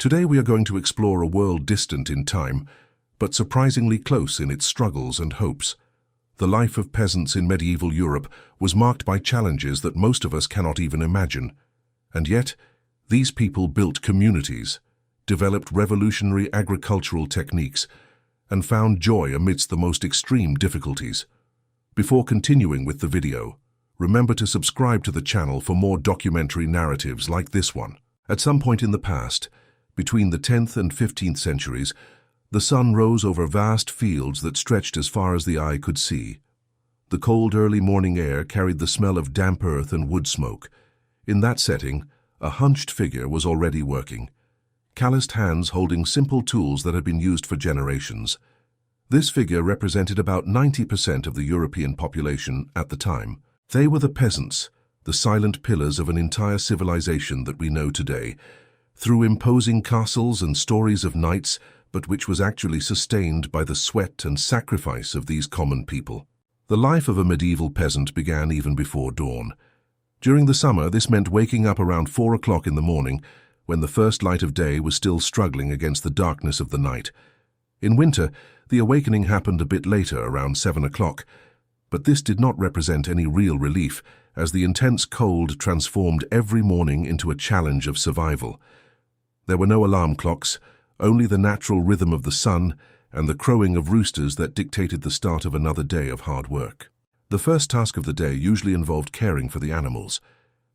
Today we are going to explore a world distant in time, but surprisingly close in its struggles and hopes. The life of peasants in medieval Europe was marked by challenges that most of us cannot even imagine. And yet, these people built communities, developed revolutionary agricultural techniques, and found joy amidst the most extreme difficulties. Before continuing with the video, remember to subscribe to the channel for more documentary narratives like this one. At some point in the past, between the 10th and 15th centuries, the sun rose over vast fields that stretched as far as the eye could see. The cold early morning air carried the smell of damp earth and wood smoke. In that setting, a hunched figure was already working, calloused hands holding simple tools that had been used for generations. This figure represented about 90% of the European population at the time. They were the peasants, the silent pillars of an entire civilization that we know today, through imposing castles and stories of knights, but which was actually sustained by the sweat and sacrifice of these common people. The life of a medieval peasant began even before dawn. During the summer, this meant waking up around 4 o'clock in the morning, when the first light of day was still struggling against the darkness of the night. In winter, the awakening happened a bit later, around 7 o'clock, but this did not represent any real relief, as the intense cold transformed every morning into a challenge of survival. There were no alarm clocks, only the natural rhythm of the sun and the crowing of roosters that dictated the start of another day of hard work. The first task of the day usually involved caring for the animals.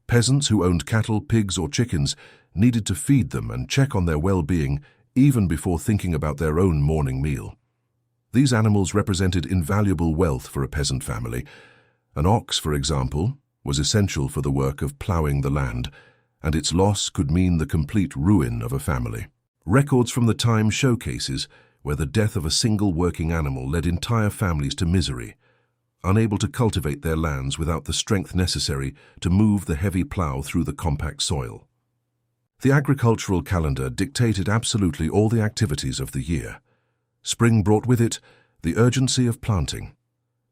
Peasants who owned cattle, pigs, or chickens needed to feed them and check on their well-being even before thinking about their own morning meal. These animals represented invaluable wealth for a peasant family. An ox, for example, was essential for the work of ploughing the land, and its loss could mean the complete ruin of a family. Records from the time show cases where the death of a single working animal led entire families to misery, unable to cultivate their lands without the strength necessary to move the heavy plough through the compact soil. The agricultural calendar dictated absolutely all the activities of the year. Spring brought with it the urgency of planting.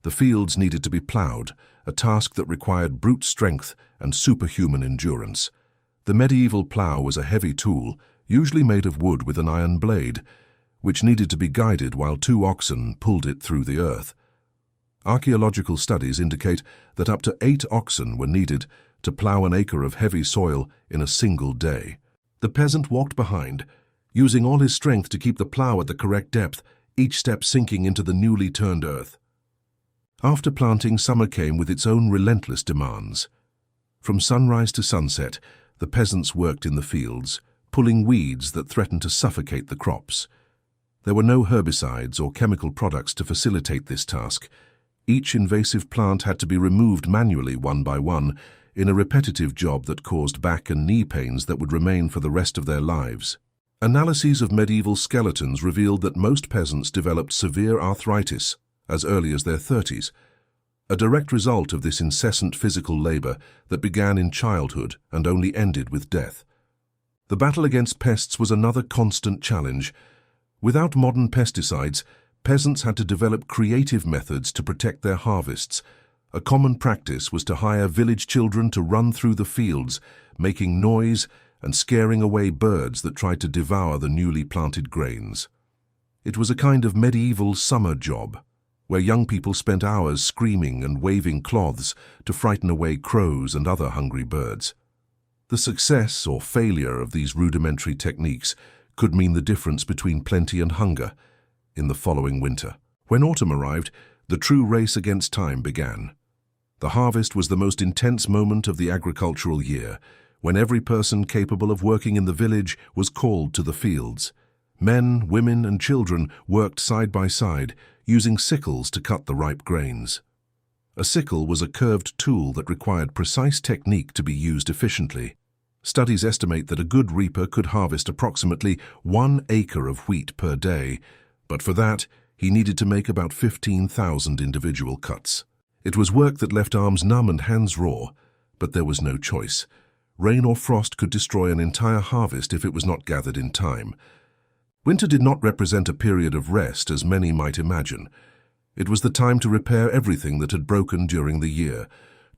The fields needed to be ploughed, a task that required brute strength and superhuman endurance. The medieval plough was a heavy tool, usually made of wood with an iron blade, which needed to be guided while 2 oxen pulled it through the earth. Archaeological studies indicate that up to 8 oxen were needed to plough an acre of heavy soil in a single day. The peasant walked behind, using all his strength to keep the plough at the correct depth, each step sinking into the newly turned earth. After planting, summer came with its own relentless demands. From sunrise to sunset, the peasants worked in the fields, pulling weeds that threatened to suffocate the crops. There were no herbicides or chemical products to facilitate this task. Each invasive plant had to be removed manually one by one, in a repetitive job that caused back and knee pains that would remain for the rest of their lives. Analyses of medieval skeletons revealed that most peasants developed severe arthritis as early as their 30s, a direct result of this incessant physical labor that began in childhood and only ended with death. The battle against pests was another constant challenge. Without modern pesticides, peasants had to develop creative methods to protect their harvests. A common practice was to hire village children to run through the fields, making noise and scaring away birds that tried to devour the newly planted grains. It was a kind of medieval summer job, where young people spent hours screaming and waving cloths to frighten away crows and other hungry birds. The success or failure of these rudimentary techniques could mean the difference between plenty and hunger in the following winter. When autumn arrived, the true race against time began. The harvest was the most intense moment of the agricultural year, when every person capable of working in the village was called to the fields. Men, women, and children worked side by side, using sickles to cut the ripe grains. A sickle was a curved tool that required precise technique to be used efficiently. Studies estimate that a good reaper could harvest approximately 1 acre of wheat per day, but for that, he needed to make about 15,000 individual cuts. It was work that left arms numb and hands raw, but there was no choice. Rain or frost could destroy an entire harvest if it was not gathered in time. Winter did not represent a period of rest, as many might imagine. It was the time to repair everything that had broken during the year.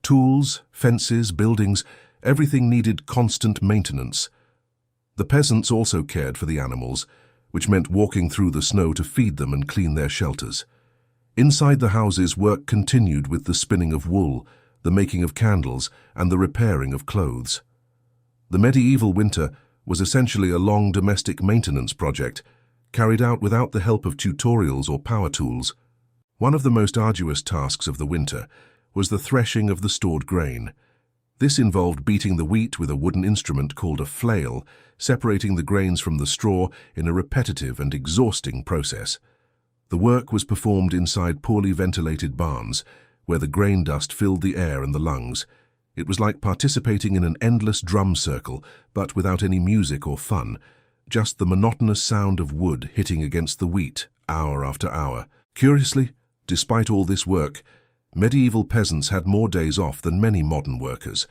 Tools, fences, buildings, everything needed constant maintenance. The peasants also cared for the animals, which meant walking through the snow to feed them and clean their shelters. Inside the houses, work continued with the spinning of wool, the making of candles, and the repairing of clothes. The medieval winter was essentially a long domestic maintenance project, carried out without the help of tutorials or power tools. One of the most arduous tasks of the winter was the threshing of the stored grain. This involved beating the wheat with a wooden instrument called a flail, separating the grains from the straw in a repetitive and exhausting process. The work was performed inside poorly ventilated barns, where the grain dust filled the air and the lungs. It was like participating in an endless drum circle, but without any music or fun, just the monotonous sound of wood hitting against the wheat, hour after hour. Curiously, despite all this work, medieval peasants had more days off than many modern workers.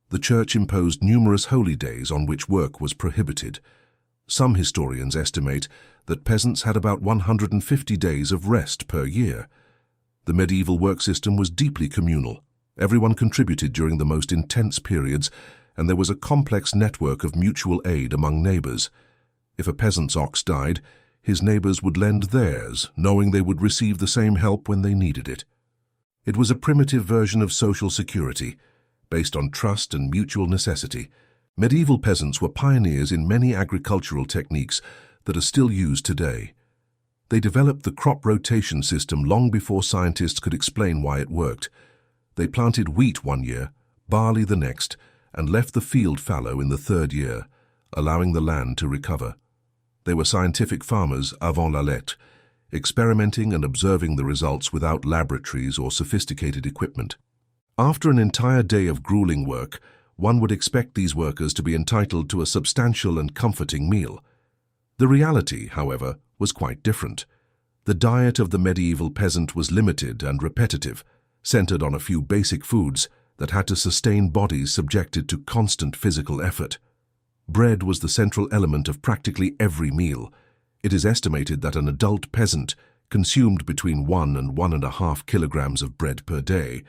The church imposed numerous holy days on which work was prohibited. Some historians estimate that peasants had about 150 days of rest per year. The medieval work system was deeply communal. Everyone contributed during the most intense periods, and there was a complex network of mutual aid among neighbors. If a peasant's ox died, his neighbors would lend theirs, knowing they would receive the same help when they needed it. It was a primitive version of social security, based on trust and mutual necessity. Medieval peasants were pioneers in many agricultural techniques that are still used today. They developed the crop rotation system long before scientists could explain why it worked. They planted wheat one year, barley the next, and left the field fallow in the third year, allowing the land to recover. They were scientific farmers avant la lettre, experimenting and observing the results without laboratories or sophisticated equipment. After an entire day of grueling work, one would expect these workers to be entitled to a substantial and comforting meal. The reality, however, was quite different. The diet of the medieval peasant was limited and repetitive, centered on a few basic foods that had to sustain bodies subjected to constant physical effort. Bread was the central element of practically every meal. It is estimated that an adult peasant consumed between 1 and 1.5 kilograms of bread per day.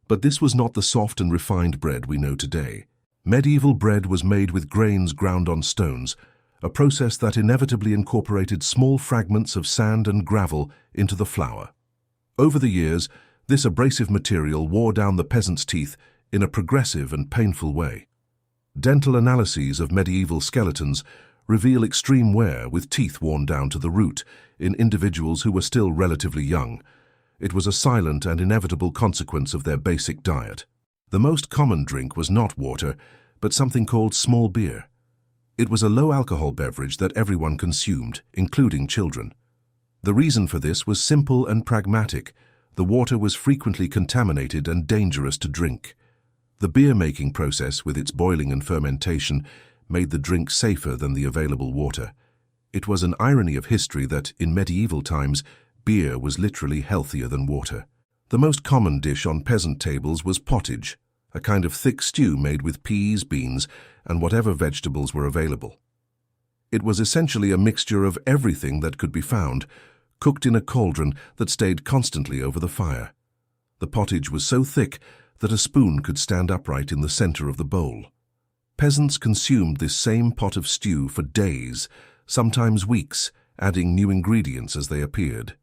But this was not the soft and refined bread we know today. Medieval bread was made with grains ground on stones, a process that inevitably incorporated small fragments of sand and gravel into the flour. Over the years, this abrasive material wore down the peasant's teeth in a progressive and painful way. Dental analyses of medieval skeletons reveal extreme wear with teeth worn down to the root in individuals who were still relatively young. It was a silent and inevitable consequence of their basic diet. The most common drink was not water, but something called small beer. It was a low-alcohol beverage that everyone consumed, including children. The reason for this was simple and pragmatic. The water was frequently contaminated and dangerous to drink. The beer-making process, with its boiling and fermentation, made the drink safer than the available water. It was an irony of history that, in medieval times, beer was literally healthier than water. The most common dish on peasant tables was pottage, a kind of thick stew made with peas, beans, and whatever vegetables were available. It was essentially a mixture of everything that could be found, cooked in a cauldron that stayed constantly over the fire. The pottage was so thick that a spoon could stand upright in the center of the bowl. Peasants consumed this same pot of stew for days, sometimes weeks, adding new ingredients as they appeared.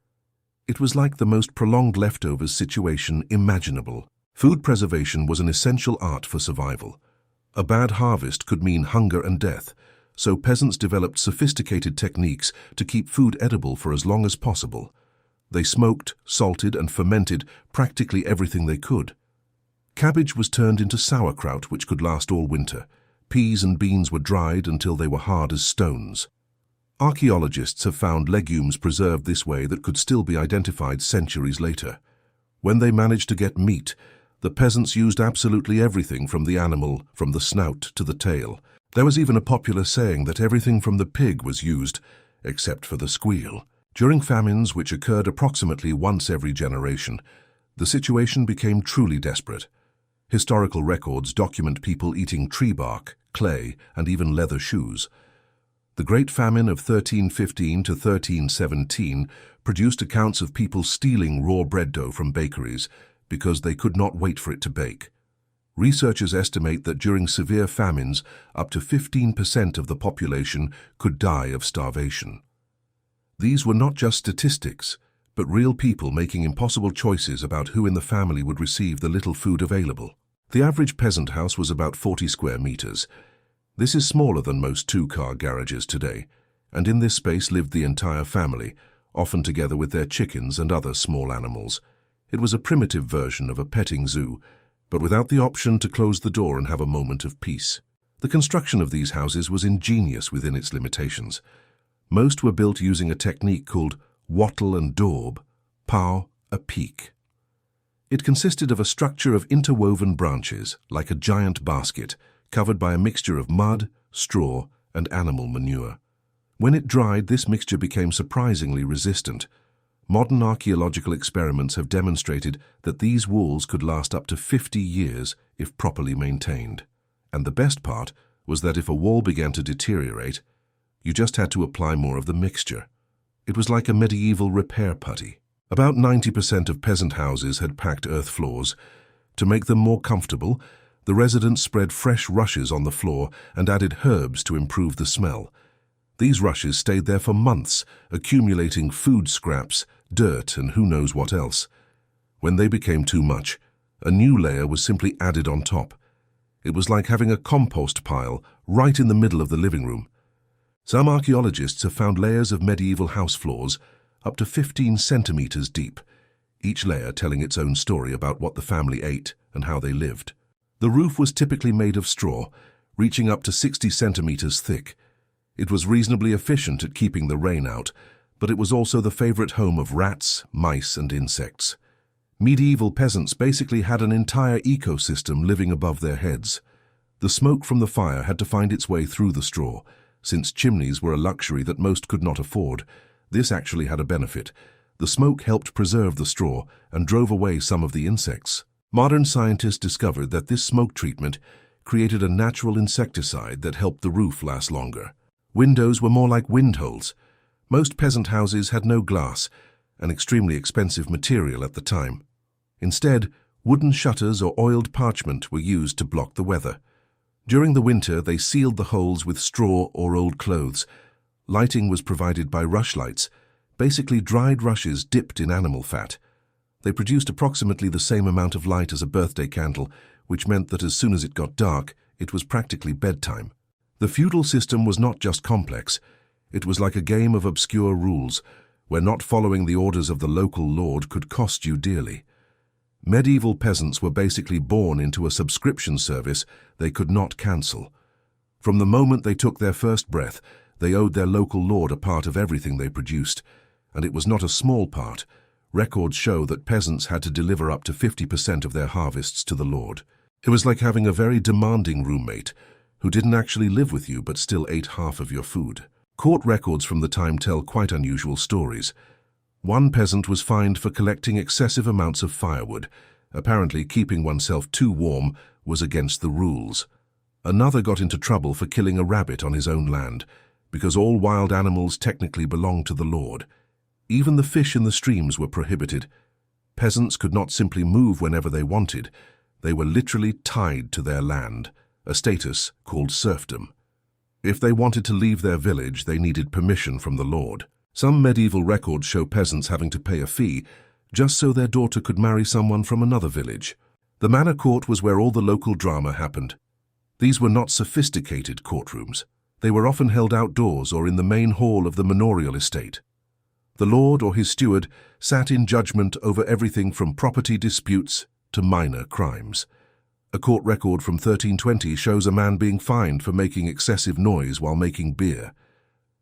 It was like the most prolonged leftovers situation imaginable. Food preservation was an essential art for survival. A bad harvest could mean hunger and death, so peasants developed sophisticated techniques to keep food edible for as long as possible. They smoked, salted, and fermented practically everything they could. Cabbage was turned into sauerkraut, which could last all winter. Peas and beans were dried until they were hard as stones. Archaeologists have found legumes preserved this way that could still be identified centuries later. When they managed to get meat, the peasants used absolutely everything from the animal, from the snout to the tail. There was even a popular saying that everything from the pig was used, except for the squeal. During famines, which occurred approximately once every generation, the situation became truly desperate. Historical records document people eating tree bark, clay, and even leather shoes. The Great Famine of 1315 to 1317 produced accounts of people stealing raw bread dough from bakeries because they could not wait for it to bake. Researchers estimate that during severe famines, up to 15% of the population could die of starvation. These were not just statistics, but real people making impossible choices about who in the family would receive the little food available. The average peasant house was about 40 square meters. This is smaller than most two-car garages today, and in this space lived the entire family, often together with their chickens and other small animals. It was a primitive version of a petting zoo, but without the option to close the door and have a moment of peace. The construction of these houses was ingenious within its limitations. Most were built using a technique called wattle and daub, pau a peak. It consisted of a structure of interwoven branches, like a giant basket, covered by a mixture of mud, straw, and animal manure. When it dried, this mixture became surprisingly resistant. Modern archaeological experiments have demonstrated that these walls could last up to 50 years if properly maintained. And the best part was that if a wall began to deteriorate, you just had to apply more of the mixture. It was like a medieval repair putty. About 90% of peasant houses had packed earth floors. To make them more comfortable, the residents spread fresh rushes on the floor and added herbs to improve the smell. These rushes stayed there for months, accumulating food scraps, dirt, and who knows what else. When they became too much, a new layer was simply added on top. It was like having a compost pile right in the middle of the living room. Some archaeologists have found layers of medieval house floors up to 15 centimeters deep, each layer telling its own story about what the family ate and how they lived. The roof was typically made of straw, reaching up to 60 centimeters thick. It was reasonably efficient at keeping the rain out, but it was also the favorite home of rats, mice, and insects. Medieval peasants basically had an entire ecosystem living above their heads. The smoke from the fire had to find its way through the straw. Since chimneys were a luxury that most could not afford, this actually had a benefit. The smoke helped preserve the straw and drove away some of the insects. Modern scientists discovered that this smoke treatment created a natural insecticide that helped the roof last longer. Windows were more like windholes. Most peasant houses had no glass, an extremely expensive material at the time. Instead, wooden shutters or oiled parchment were used to block the weather. During the winter, they sealed the holes with straw or old clothes. Lighting was provided by rushlights, basically dried rushes dipped in animal fat. They produced approximately the same amount of light as a birthday candle, which meant that as soon as it got dark, it was practically bedtime. The feudal system was not just complex. It was like a game of obscure rules, where not following the orders of the local lord could cost you dearly. Medieval peasants were basically born into a subscription service they could not cancel. From the moment they took their first breath, they owed their local lord a part of everything they produced, and it was not a small part. Records show that peasants had to deliver up to 50% of their harvests to the lord. It was like having a very demanding roommate who didn't actually live with you but still ate half of your food. Court records from the time tell quite unusual stories. One peasant was fined for collecting excessive amounts of firewood. Apparently, keeping oneself too warm was against the rules. Another got into trouble for killing a rabbit on his own land, because all wild animals technically belonged to the lord. Even the fish in the streams were prohibited. Peasants could not simply move whenever they wanted. They were literally tied to their land, a status called serfdom. If they wanted to leave their village, they needed permission from the lord. Some medieval records show peasants having to pay a fee just so their daughter could marry someone from another village. The manor court was where all the local drama happened. These were not sophisticated courtrooms. They were often held outdoors or in the main hall of the manorial estate. The lord or his steward sat in judgment over everything from property disputes to minor crimes. A court record from 1320 shows a man being fined for making excessive noise while making beer.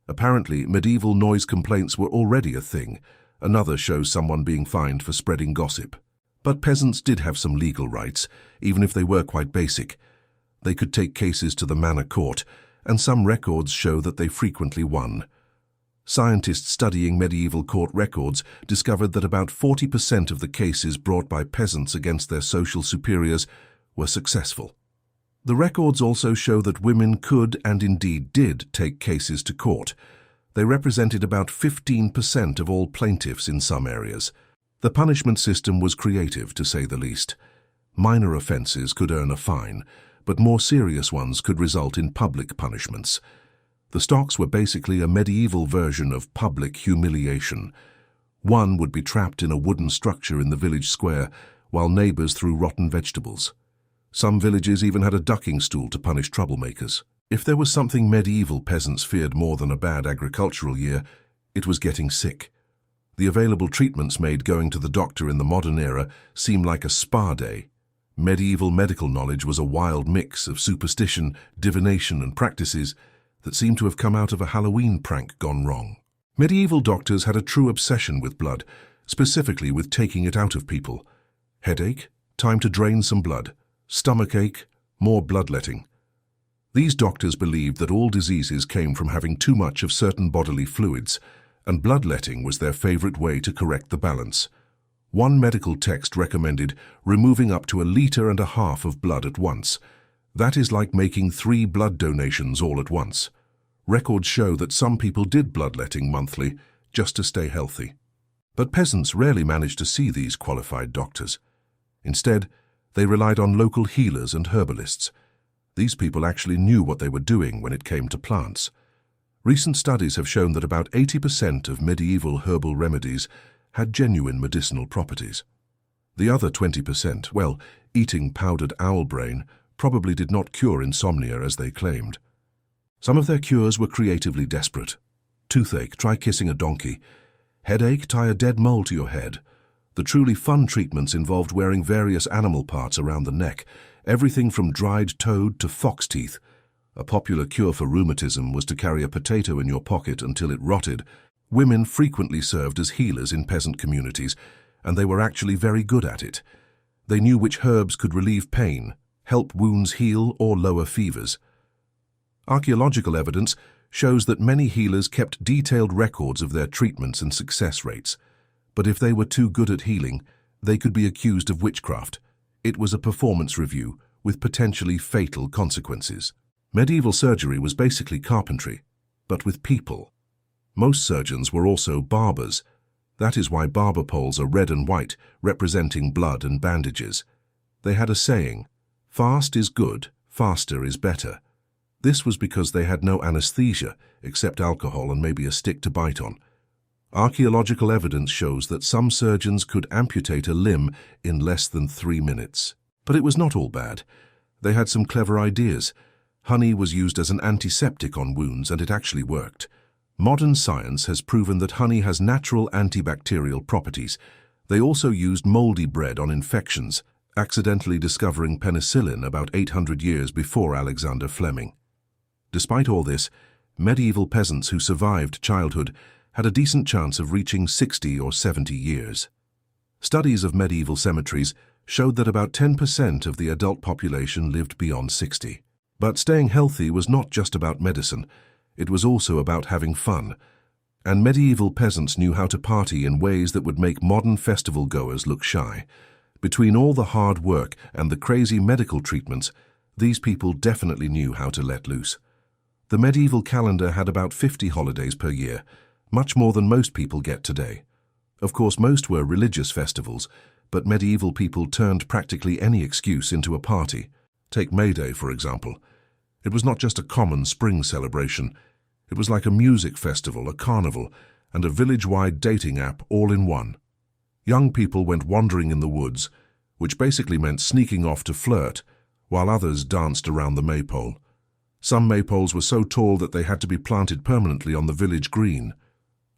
Apparently, medieval noise complaints were already a thing. Another shows someone being fined for spreading gossip. But peasants did have some legal rights, even if they were quite basic. They could take cases to the manor court, and some records show that they frequently won. Scientists studying medieval court records discovered that about 40% of the cases brought by peasants against their social superiors were successful. The records also show that women could and indeed did take cases to court. They represented about 15% of all plaintiffs in some areas. The punishment system was creative, to say the least. Minor offences could earn a fine, but more serious ones could result in public punishments. The stocks were basically a medieval version of public humiliation. One would be trapped in a wooden structure in the village square while neighbours threw rotten vegetables. Some villages even had a ducking stool to punish troublemakers. If there was something medieval peasants feared more than a bad agricultural year, it was getting sick. The available treatments made going to the doctor in the modern era seem like a spa day. Medieval medical knowledge was a wild mix of superstition, divination, and practices that seemed to have come out of a Halloween prank gone wrong. Medieval doctors had a true obsession with blood, specifically with taking it out of people. Headache, time to drain some blood. Stomachache, more bloodletting. These doctors believed that all diseases came from having too much of certain bodily fluids, and bloodletting was their favorite way to correct the balance. One medical text recommended removing up to 1.5 liters of blood at once. That is like making 3 blood donations all at once. Records show that some people did bloodletting monthly just to stay healthy. But peasants rarely managed to see these qualified doctors. Instead, they relied on local healers and herbalists. These people actually knew what they were doing when it came to plants. Recent studies have shown that about 80% of medieval herbal remedies had genuine medicinal properties. The other 20%, well, eating powdered owl brain, probably did not cure insomnia as they claimed. Some of their cures were creatively desperate. Toothache, try kissing a donkey. Headache, tie a dead mole to your head. The truly fun treatments involved wearing various animal parts around the neck, everything from dried toad to fox teeth. A popular cure for rheumatism was to carry a potato in your pocket until it rotted. Women frequently served as healers in peasant communities, and they were actually very good at it. They knew which herbs could relieve pain, help wounds heal, or lower fevers. Archaeological evidence shows that many healers kept detailed records of their treatments and success rates. But if they were too good at healing, they could be accused of witchcraft. It was a performance review with potentially fatal consequences. Medieval surgery was basically carpentry, but with people. Most surgeons were also barbers. That is why barber poles are red and white, representing blood and bandages. They had a saying, "Fast is good, faster is better." This was because they had no anesthesia, except alcohol and maybe a stick to bite on. Archaeological evidence shows that some surgeons could amputate a limb in less than 3 minutes. But it was not all bad. They had some clever ideas. Honey was used as an antiseptic on wounds, and it actually worked. Modern science has proven that honey has natural antibacterial properties. They also used moldy bread on infections, accidentally discovering penicillin about 800 years before Alexander Fleming. Despite all this, medieval peasants who survived childhood had a decent chance of reaching 60 or 70 years. Studies of medieval cemeteries showed that about 10% of the adult population lived beyond 60. But staying healthy was not just about medicine, it was also about having fun. And medieval peasants knew how to party in ways that would make modern festival goers look shy. Between all the hard work and the crazy medical treatments, these people definitely knew how to let loose. The medieval calendar had about 50 holidays per year, much more than most people get today. Of course, most were religious festivals, but medieval people turned practically any excuse into a party. Take May Day, for example. It was not just a common spring celebration. It was like a music festival, a carnival, and a village-wide dating app all in one. Young people went wandering in the woods, which basically meant sneaking off to flirt, while others danced around the maypole. Some maypoles were so tall that they had to be planted permanently on the village green.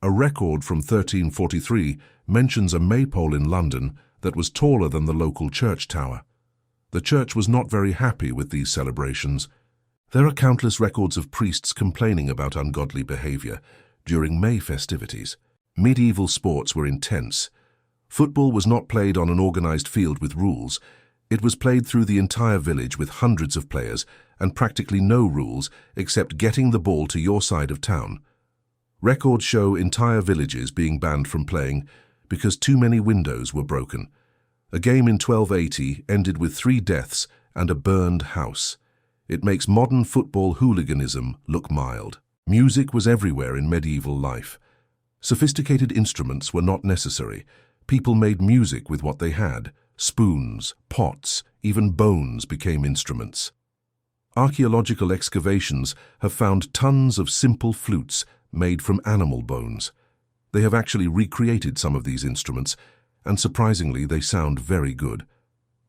A record from 1343 mentions a maypole in London that was taller than the local church tower. The church was not very happy with these celebrations. There are countless records of priests complaining about ungodly behavior during May festivities. Medieval sports were intense. Football was not played on an organized field with rules. It was played through the entire village with hundreds of players and practically no rules except getting the ball to your side of town. Records show entire villages being banned from playing because too many windows were broken. A game in 1280 ended with 3 deaths and a burned house. It makes modern football hooliganism look mild. Music was everywhere in medieval life. Sophisticated instruments were not necessary. People made music with what they had, Spoons, pots, even bones became instruments. Archaeological excavations have found tons of simple flutes made from animal bones. They have actually recreated some of these instruments, and surprisingly they sound very good.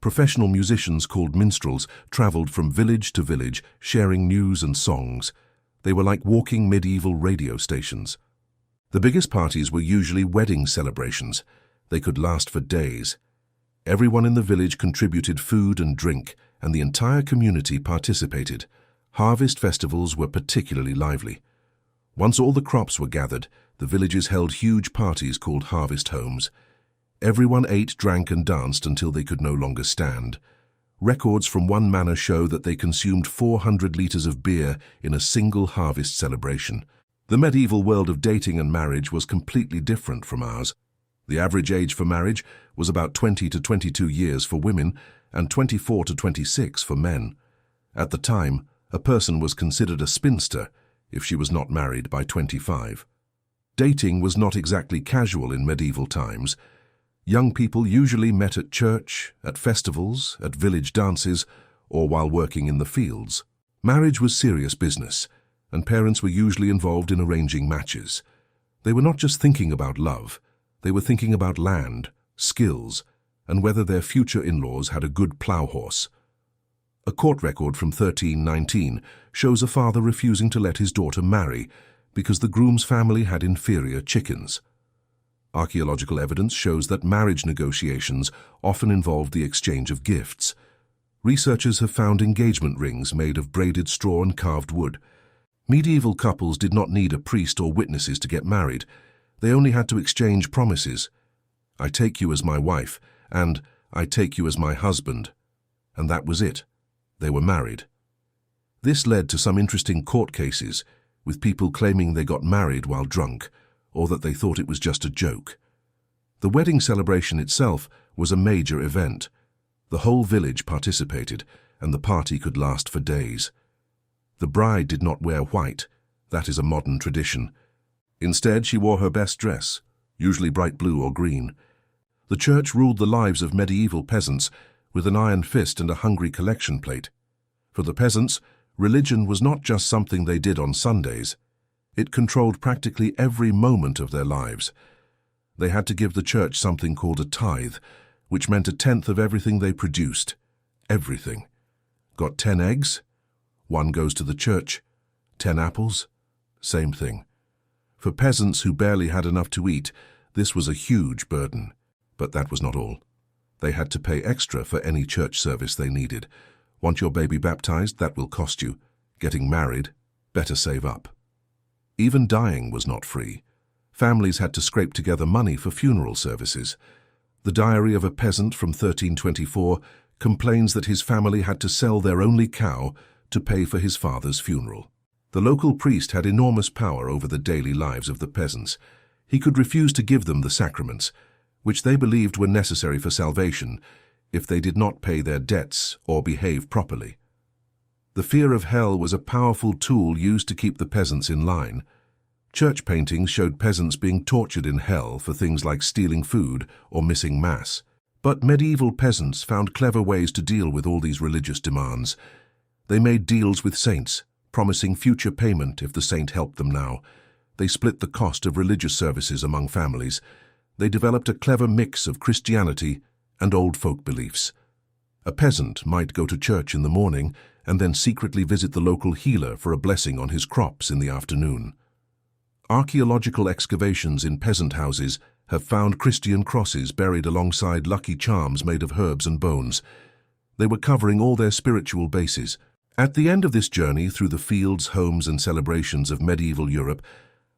Professional musicians called minstrels traveled from village to village, sharing news and songs. They were like walking medieval radio stations. The biggest parties were usually wedding celebrations. They could last for days. Everyone in the village contributed food and drink, and the entire community participated. Harvest festivals were particularly lively. Once all the crops were gathered, the villages held huge parties called harvest homes. Everyone ate, drank, and danced until they could no longer stand. Records from one manor show that they consumed 400 liters of beer in a single harvest celebration. The medieval world of dating and marriage was completely different from ours. The average age for marriage was about 20 to 22 years for women and 24 to 26 for men. At the time, a person was considered a spinster if she was not married by 25. Dating was not exactly casual in medieval times. Young people usually met at church, at festivals, at village dances, or while working in the fields. Marriage was serious business, and parents were usually involved in arranging matches. They were not just thinking about love, they were thinking about land, skills, and whether their future in-laws had a good plough horse. A court record from 1319 shows a father refusing to let his daughter marry because the groom's family had inferior chickens. Archaeological evidence shows that marriage negotiations often involved the exchange of gifts. Researchers have found engagement rings made of braided straw and carved wood. Medieval couples did not need a priest or witnesses to get married. They only had to exchange promises. I take you as my wife, and I take you as my husband. And that was it. They were married. This led to some interesting court cases, with people claiming they got married while drunk, or that they thought it was just a joke. The wedding celebration itself was a major event. The whole village participated, and the party could last for days. The bride did not wear white. That is a modern tradition. Instead, she wore her best dress, usually bright blue or green. The church ruled the lives of medieval peasants with an iron fist and a hungry collection plate. For the peasants, religion was not just something they did on Sundays. It controlled practically every moment of their lives. They had to give the church something called a tithe, which meant a tenth of everything they produced. Everything. Got 10 eggs? 1 goes to the church. 10 apples? Same thing. For peasants who barely had enough to eat, this was a huge burden. But that was not all. They had to pay extra for any church service they needed. Want your baby baptized? That will cost you. Getting married? Better save up. Even dying was not free. Families had to scrape together money for funeral services. The diary of a peasant from 1324 complains that his family had to sell their only cow to pay for his father's funeral. The local priest had enormous power over the daily lives of the peasants. He could refuse to give them the sacraments, which they believed were necessary for salvation, if they did not pay their debts or behave properly. The fear of hell was a powerful tool used to keep the peasants in line. Church paintings showed peasants being tortured in hell for things like stealing food or missing Mass. But medieval peasants found clever ways to deal with all these religious demands. They made deals with saints, promising future payment if the saint helped them now. They split the cost of religious services among families. They developed a clever mix of Christianity and old folk beliefs. A peasant might go to church in the morning and then secretly visit the local healer for a blessing on his crops in the afternoon. Archaeological excavations in peasant houses have found Christian crosses buried alongside lucky charms made of herbs and bones. They were covering all their spiritual bases. At the end of this journey through the fields, homes, and celebrations of medieval Europe,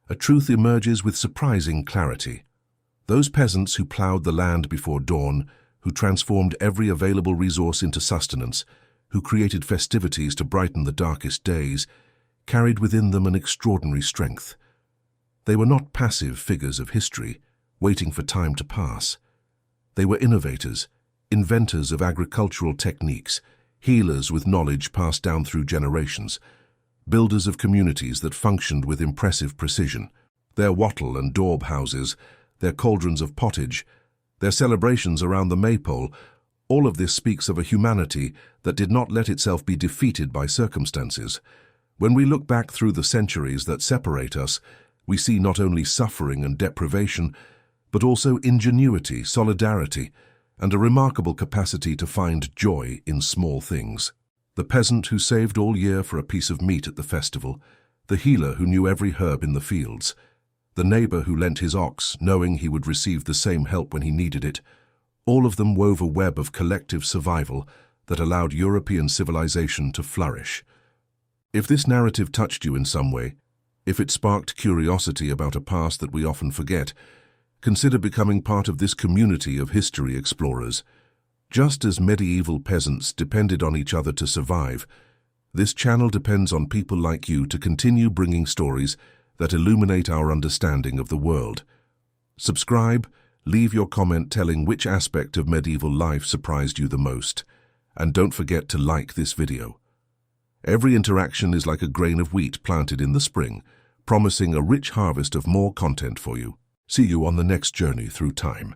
a truth emerges with surprising clarity. Those peasants who ploughed the land before dawn, who transformed every available resource into sustenance, who created festivities to brighten the darkest days, carried within them an extraordinary strength. They were not passive figures of history, waiting for time to pass. They were innovators, inventors of agricultural techniques, healers with knowledge passed down through generations, builders of communities that functioned with impressive precision. Their wattle and daub houses, their cauldrons of pottage, their celebrations around the maypole, All of this speaks of a humanity that did not let itself be defeated by circumstances. When we look back through the centuries that separate us, we see not only suffering and deprivation, but also ingenuity, solidarity, and a remarkable capacity to find joy in small things. The peasant who saved all year for a piece of meat at the festival, the healer who knew every herb in the fields, the neighbor who lent his ox, knowing he would receive the same help when he needed it, all of them wove a web of collective survival that allowed European civilization to flourish. If this narrative touched you in some way, if it sparked curiosity about a past that we often forget, consider becoming part of this community of history explorers. Just as medieval peasants depended on each other to survive, this channel depends on people like you to continue bringing stories that illuminate our understanding of the world. Subscribe, leave your comment telling which aspect of medieval life surprised you the most, and don't forget to like this video. Every interaction is like a grain of wheat planted in the spring, promising a rich harvest of more content for you. See you on the next journey through time.